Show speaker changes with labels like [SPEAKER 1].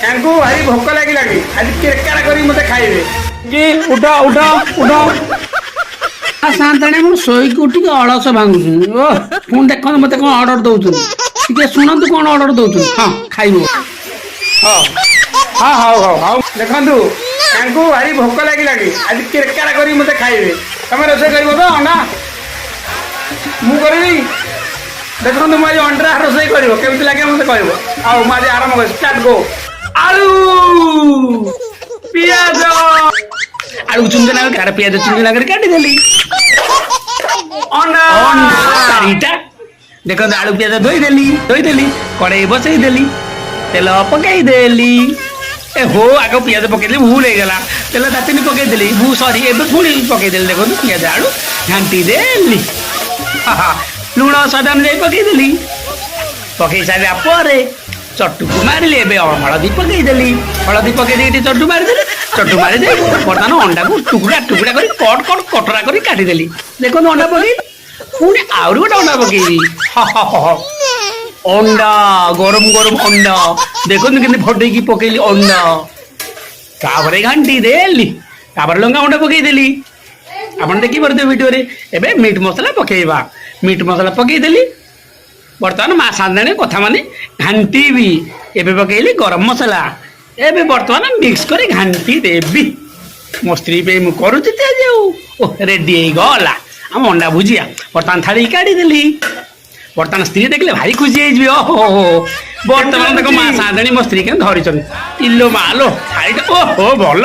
[SPEAKER 1] ତାଙ୍କୁ ଭାରି ଭୋକ ଲାଗିଲାଣି ଆଜି କେରକାର କରି ମତେ ଖାଇବେ କି ଉଠ ଉଠ ଉଠ
[SPEAKER 2] ସାନ୍ତାଣୀ ମୁଁ ଶୋଇକି ଉଠିକି ଅଳସ ଭାଙ୍ଗୁଛନ୍ତି ଓ ପୁଣି ଦେଖନ୍ତୁ ମତେ କଣ ଅର୍ଡର ଦଉଛନ୍ତି ଟିକେ ଶୁଣନ୍ତୁ କଣ ଅର୍ଡର ଦଉଛନ୍ତି ହଁ ଖାଇବ
[SPEAKER 1] ହଁ ହଁ ହଉ ହଉ ହଉ ଦେଖନ୍ତୁ ତାଙ୍କୁ ଭାରି ଭୋକ ଲାଗିଲାଣି ଆଜି କେରକାର କରି ମତେ ଖାଇବେ ତମେ ରୋଷେଇ କରିବ ତ ଅଣ୍ଡା ମୁଁ କରିବି ଦେଖନ୍ତୁ ମୁଁ ଆଜି ଅଣ୍ଡା ରୋଷେଇ କରିବ କେମିତି ଲାଗେ ମତେ କହିବ ଆଉ ମୁଁ ଆଜି ଆରମ୍ଭ କରି ଷ୍ଟାର୍ଟ ଗୋ ଆଳୁ ପିଆଜ
[SPEAKER 2] ଆଳୁ ଚୁଙ୍ଗି ନାଗରେ ପିଆଜ ଚୁଙ୍ଗି ନାଗରେ କାଟିଦେଲି
[SPEAKER 1] ଅଣ୍ଡା
[SPEAKER 2] ଚାରିଟା ଦେଖନ୍ତୁ ଆଳୁ ପିଆଜ ଧୋଇଦେଲି କଡ଼େଇ ବସେଇଦେଲି ତେଲ ପକେଇଦେଲି ଏ ହୋ ଆଗ ପିଆଜ ପକେଇଦେଲି ଭୁଲ ହେଇଗଲା ତେଲ ତାତିନି ପକେଇଦେଲି ସରି ଏବେ ପୁଣି ପକେଇଦେଲି ଦେଖନ୍ତୁ ପିଆଜ ଆଳୁ ଘାଣ୍ଟି ଦେଲି ଲୁଣ ସ୍ୱାଦ ଅନୁଯାୟୀ ପକେଇଦେଲି ପକେଇ ସାରିଲା ପରେ ଚଟୁକୁ ମାରିଲି ଏବେ ହଳଦୀ ପକେଇଦେଲି ହଳଦୀ ପକେଇ ଦେଇକି ଚଟୁ ମାରିଦେଲି ଚଟୁ ମାରିଦେଇ ବର୍ତ୍ତମାନ ଅଣ୍ଡାକୁ ଟୁକୁଡ଼ା ଟୁକୁଡ଼ା କରି କଟରା କରି କାଟିଦେଲି ଦେଖନ୍ତୁ ଅଣ୍ଡା ପକେଇଲି ପୁଣି ଆହୁରି ଗୋଟେ ଅଣ୍ଡା ପକେଇବି ଅଣ୍ଡା ଗରମ ଗରମ ଅଣ୍ଡା ଦେଖନ୍ତୁ କେମିତି ଫଟେଇକି ପକେଇଲି ଅଣ୍ଡା ତାପରେ ଘାଣ୍ଟି ଦେଲି ତାପରେ ଲଙ୍କା ଗୁଣ୍ଡ ପକେଇଦେଲି ଆପଣ ଦେଖିପାରୁଥିବେ ଭିଡ଼ିଓରେ ଏବେ ମିଟ୍ ମସଲା ପକେଇବା ମିଟ୍ ମସଲା ପକେଇଦେଲି ବର୍ତ୍ତମାନ ମା ସାନ୍ତାଣୀ କଥା ମାନେ ଘାଣ୍ଟିବି ଏବେ ପକେଇଲି ଗରମ ମସଲା ଏବେ ବର୍ତ୍ତମାନ ମିକ୍ସ କରି ଘାଣ୍ଟି ଦେବି ମୋ ସ୍ତ୍ରୀ ପାଇଁ ମୁଁ କରୁଛି ଆଜି ଆଉ ରେଡି ହେଇଗଲା ଆମ ଅଣ୍ଡା ଭୁଜିଆ ବର୍ତ୍ତମାନ ଥାଳିକି କାଢିଦେଲି ବର୍ତ୍ତମାନ ସ୍ତ୍ରୀ ଦେଖିଲେ ଭାରି ଖୁସି ହେଇଯିବେ ଓହୋ ବର୍ତ୍ତମାନ ଦେଖ ମା ସାନ୍ତାଣୀ ମୋ ସ୍ତ୍ରୀ କେମିତି ଧରିଛନ୍ତି ଇଲୋ ମାଲୋ ଥାଳିଟା ଓହୋ ଭଲ